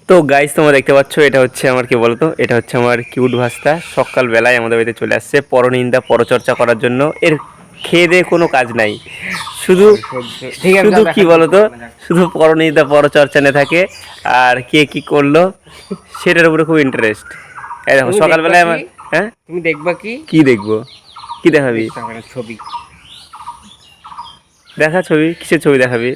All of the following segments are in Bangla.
তো গাইস তোমরা দেখতে পাচ্ছ এটা হচ্ছে আমার কি বলতো, এটা হচ্ছে আমার কিউট ভাস্তা। সকালবেলায় আমাদের বাড়িতে চলে আসছে পরনিন্দা পরচর্চা করার জন্য। এর খেয়ে দিয়ে কোনো কাজ নাই, শুধু শুধু কি বলতো, শুধু পরনিন্দা পরচর্চা নিয়ে থাকে। আর কে কি করলো সেটার উপরে খুব ইন্টারেস্ট। এই দেখো সকালবেলায় আমার, হ্যাঁ তুমি দেখবা কি কি দেখবো, কি দেখাবি? ছবি দেখা, ছবি কিসের ছবি দেখাবি?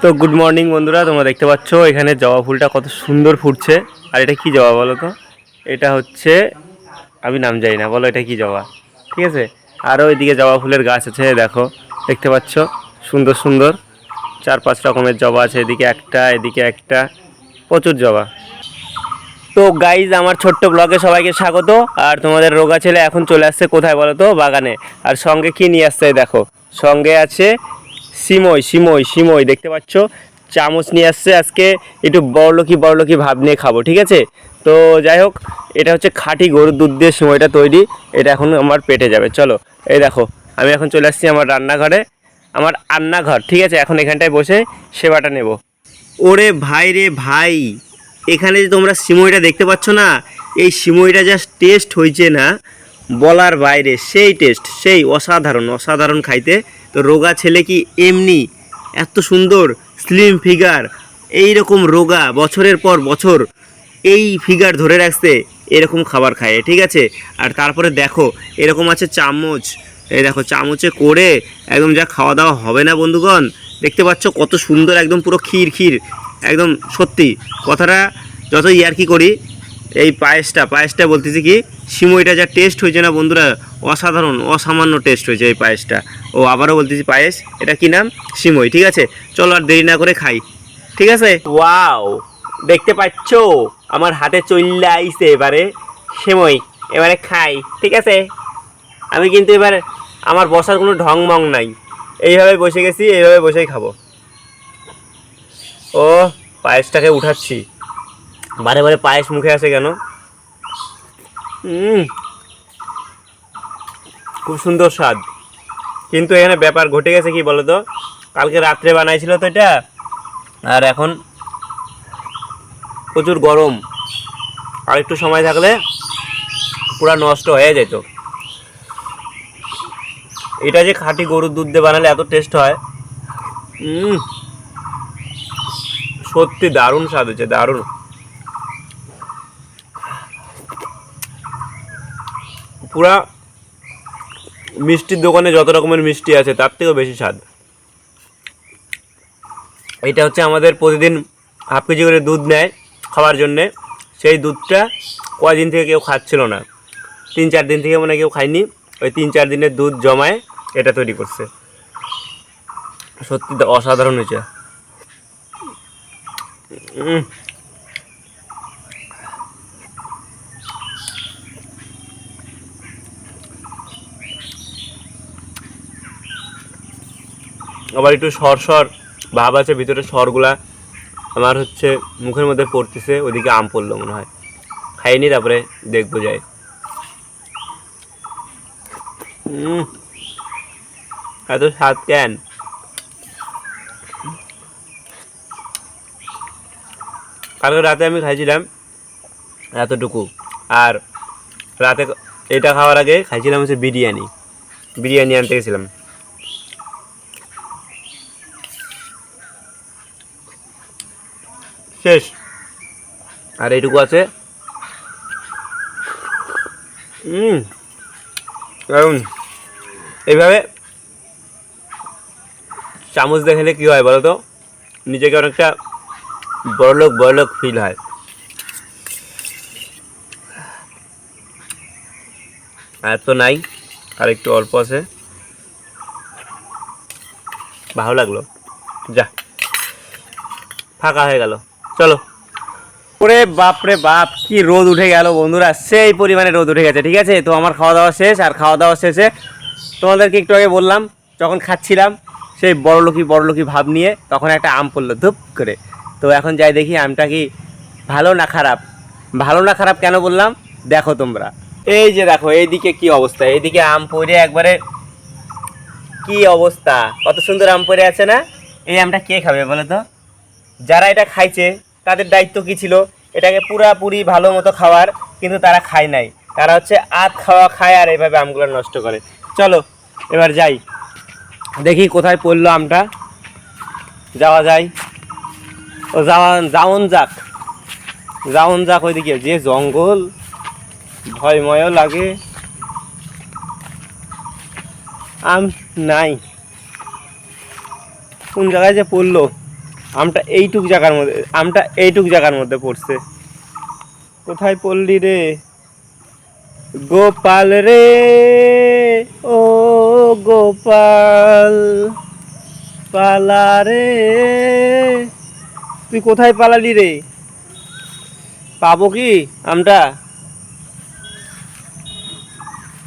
তো গুড মর্নিং বন্ধুরা, তোমরা দেখতে পাচ্ছ এখানে জবা ফুলটা কত সুন্দর ফুটছে। আর এটা কি জবা বলো তো? এটা হচ্ছে, আমি নাম জানি না, বলো এটা কি জবা, ঠিক আছে? আরও এদিকে জবা ফুলের গাছ আছে, দেখো দেখতে পাচ্ছ সুন্দর সুন্দর 4-5 রকমের জবা আছে। এদিকে একটা, এদিকে একটা, প্রচুর জবা। তো গাইজ আমার ছোট্ট ব্লগে সবাইকে স্বাগত। আর তোমাদের রোগা ছেলে এখন চলে আসছে কোথায় বলো তো? বাগানে। আর সঙ্গে কি নিয়ে আসছে দেখো, সঙ্গে আছে সিমই সিমই সিমই, দেখতে পাচ্ছ চামচ নিয়ে আসছে। আজকে একটু বড়লোকি ভাব নিয়ে খাবো, ঠিক আছে? তো যাই হোক, এটা হচ্ছে খাঁটি গরুর দুধ দিয়ে সিমইটা তৈরি। এটা এখন আমার পেটে যাবে। চলো, এই দেখো আমি এখন চলে আসছি আমার রান্নাঘরে, আমার রান্নাঘর, ঠিক আছে? এখন এখানটায় বসে সেবাটা নেব। ওরে ভাই রে ভাই, এখানে যে তোমরা সিমইটা দেখতে পাচ্ছ না, এই সিমইটা জাস্ট টেস্ট হয়েছে না বলার বাইরে, সেই টেস্ট, সেই অসাধারণ অসাধারণ খাইতে। তো রোগা ছেলে কি এমনি এত সুন্দর স্লিম ফিগার, এই রকম রোগা বছরের পর বছর এই ফিগার ধরে রাখতে এরকম খাবার খায়, ঠিক আছে? আর তারপরে দেখো এরকম আছে চামচ, এই দেখো চামচে করে একদম যা খাওয়া দাওয়া হবে না বন্ধুগণ। দেখতে পাচ্ছ কত সুন্দর, একদম পুরো ক্ষীর ক্ষীর, একদম সত্যি কথাটা যত ইয়ার্কি করি, এই পায়েসটা বলতেছি কি, সিমইটা যা টেস্ট হয়েছে না বন্ধুরা, অসাধারণ অসামান্য টেস্ট হয়েছে এই পায়েসটা। ও আবারও বলতেছি পায়েস, এটা কি নাম? সিমই, ঠিক আছে? চলো আর দেরি না করে খাই, ঠিক আছে? ওয়াও, দেখতে পাচ্ছ আমার হাতে চলে আইছে এবারে সিমই, এবারে খাই, ঠিক আছে? আমি কিন্তু এবার আমার বসার কোনো ঢং মং নাই, এইভাবে বসে গেছি, এইভাবে বসেই খাবো। ও পায়েসটাকে উঠাচ্ছি, বারে বারে পায়েস মুখে আসে কেন? খুব সুন্দর স্বাদ। কিন্তু এখানে ব্যাপার ঘটে গেছে কি বলো তো, কালকে রাত্রে বানাইছিল তো এটা, আর এখন প্রচুর গরম, আর একটু সময় থাকলে পুরো নষ্ট হয়ে যেত। এটা যে খাঁটি গরুর দুধ দিয়ে বানালে এত টেস্ট হয়, সত্যি দারুণ স্বাদ হয়েছে, দারুণ। পুরা মিষ্টির দোকানে যত রকমের মিষ্টি আছে তার থেকেও বেশি স্বাদ। এটা হচ্ছে আমাদের প্রতিদিন হাফ কেজি করে দুধ নেয় খাওয়ার জন্যে। সেই দুধটা কয়দিন থেকে কেউ খাচ্ছিল না, 3-4 দিন থেকে মনে কেউ খায়নি। ওই 3-4 দিনের দুধ জমায় এটা তৈরি করছে। সত্যি অসাধারণ হয়েছে। আবার একটু সর ভাব আছে ভিতরে, সরগুলা আমার হচ্ছে মুখের মধ্যে পড়তেছে। ওইদিকে আম পড়লো মনে হয়, খাইনি, তারপরে দেখবো যাই। এত স্বাদ কেন? কালকে রাতে আমি খাইছিলাম এতটুকু, আর রাতে এটা খাওয়ার আগে খাইছিলাম হচ্ছে বিরিয়ানি আনতে গেছিলাম। শেষ, আর এইটুকু আছে। এইভাবে চামচ দেখালে কী হয় বলো তো, নিজেকে অনেকটা বড়লোক ফিল হয়। আর তো নাই, আর একটু অল্প আছে, ভালো লাগলো, যা ফাঁকা হয়ে গেল। চলো। ওরে বাপরে বাপ, কি রোদ উঠে গেল বন্ধুরা, সেই পরিমাণে রোদ উঠে গেছে, ঠিক আছে? তো আমার খাওয়া দাওয়া শেষ, আর খাওয়া দাওয়া শেষে তোমাদেরকে একটু আগে বললাম, যখন খাচ্ছিলাম সেই বড়লোকি ভাব নিয়ে, তখন একটা আম পড়লো ধুপ করে। তো এখন যাই দেখি আমটা কি ভালো না খারাপ। ভালো না খারাপ কেন বললাম দেখো তোমরা, এই যে দেখো এইদিকে কি অবস্থা, এইদিকে আম পড়ে একবারে কি অবস্থা, কত সুন্দর আম পড়ে আছে না? এই আমটা কে খাবে বলো তো? যারা এটা খাইছে তাদের দায়িত্ব কি ছিল? এটাকে পুরাপুরি ভালো মতো খাওয়ার, কিন্তু তারা খায় নাই। তারা হচ্ছে আধ খাওয়া খায় আর এইভাবে আমগুলো নষ্ট করে। চলো এবার যাই, দেখি কোথায় পড়লো আমটা। যাওয়া যায়, ও যাওন যাক, যাওন যাক। ওইদিকে যে জঙ্গল, ভয়ময়ও লাগে। আম নাই, কোন জায়গায় যে পড়লো আমটা? এইটুক জায়গার মধ্যে পড়ছে। কোথায় পড়লি রে গোপাল রে, ও গোপাল পালা রে, তুই কোথায় পালালি রে? পাবো কি আমটা?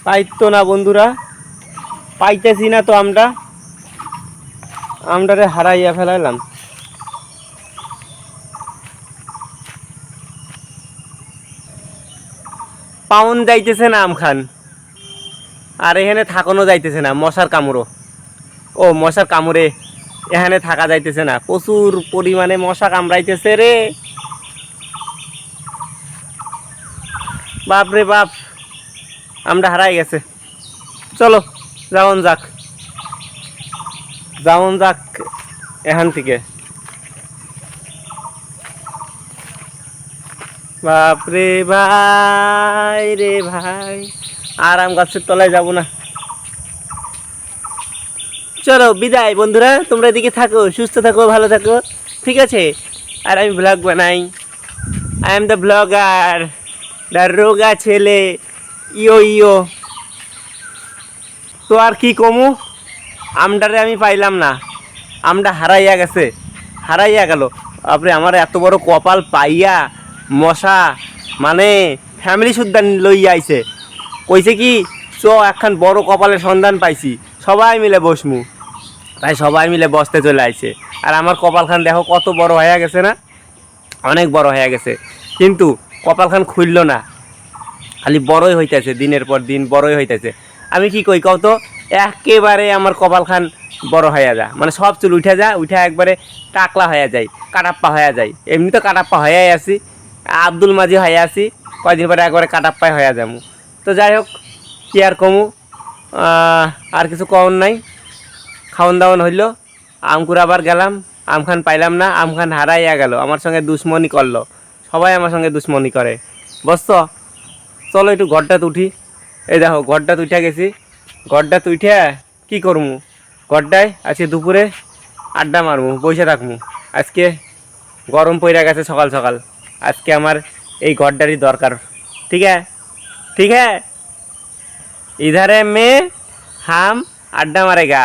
পাইতো না বন্ধুরা, পাইতেছি না তো আমটারে হারাইয়া ফেলাইলাম। পাউন যাইতেছে না আম খান, আর এখানে থাকানো যাইতেছে না, মশার কামড়ো। ও মশার কামড়ে এখানে থাকা যাইতেছে না, প্রচুর পরিমাণে মশা কামড়াইতেছে রে। বাপ রে বাপ, আমরা হারাই গেছে। চলো যাওন যাক এখান থেকে। বাপ রে ভাই রে ভাই, আর আম গাছের তলায় যাব না। চলো বিদায় বন্ধুরা, তোমরা এদিকে থাকো, সুস্থ থাকো, ভালো থাকো, ঠিক আছে? আর আমি ব্লগ বানাই, I am the blogger, the রোগা ছেলে, ইয়ো। তো আর কি কমু, আমটারে আমি পাইলাম না, আমটা হারাইয়া গেল। আপনি আমার এত বড় কপাল পাইয়া মশা মানে ফ্যামিলি সুদ্ধা লইয়া আইছে, কইছে কি চ একখান বড় কপালের সন্ধান পাইছি, সবাই মিলে বসমু। তাই সবাই মিলে বসতে চলে আইছে। আর আমার কপালখান দেখো কত বড় হয়ে গেছে না, অনেক বড় হয়ে গেছে, কিন্তু কপালখান খুলল না, খালি বড়ই হইতেছে, দিনের পর দিন বড়ই হইতেছে। আমি কি কই কও তো, একেবারে আমার কপালখান বড় হয়ে যায়, মানে সব চুল উঠে একবারে টাকলা হয়ে যায়, কাটাপ্পা হয়ে যায়। এমনি তো কাটাপ্পা হয়ে আছি, আব্দুল মাঝি হয়ে আছি, কয়দিন পরে একবারে কাটাপ্পাই হয়ে যাবো। তো যাই হোক, কি আর কমু, আর কিছু কম নাই। খাওয়ান দাওয়ান হইল, আমকুর আবার গেলাম, আমখান পাইলাম না, আমখান হারাইয়া গেল, আমার সঙ্গে দুশ্মনী করলো। সবাই আমার সঙ্গে দুশ্মনী করে, বুঝছ? চলো একটু ঘরটাতে উঠি। এই দেখো ঘরটাতে উঠে গেছি, ঘরটাতে উঠে কী করমু, ঘরটায় আজকে দুপুরে আড্ডা মারমু, বসে থাকমু। আজকে গরম পড়ে গেছে সকাল সকাল, আজকে আমার এই ঘরটারই দরকার। ঠিক হ্যাঁ इधर में हम अड्डा मारेगा,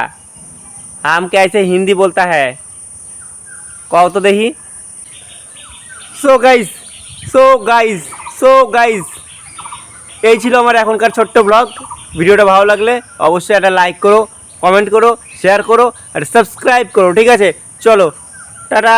हम कैसे हिंदी बोलता है कहो तो देखी। सो गाइस এই ছিল আমার এখনকার ছোট্ট ব্লগ। ভিডিওটা ভালো লাগলে অবশ্যই একটা লাইক করো, কমেন্ট করো, শেয়ার করো আর সাবস্ক্রাইব করো, ঠিক আছে? চলো টাটা।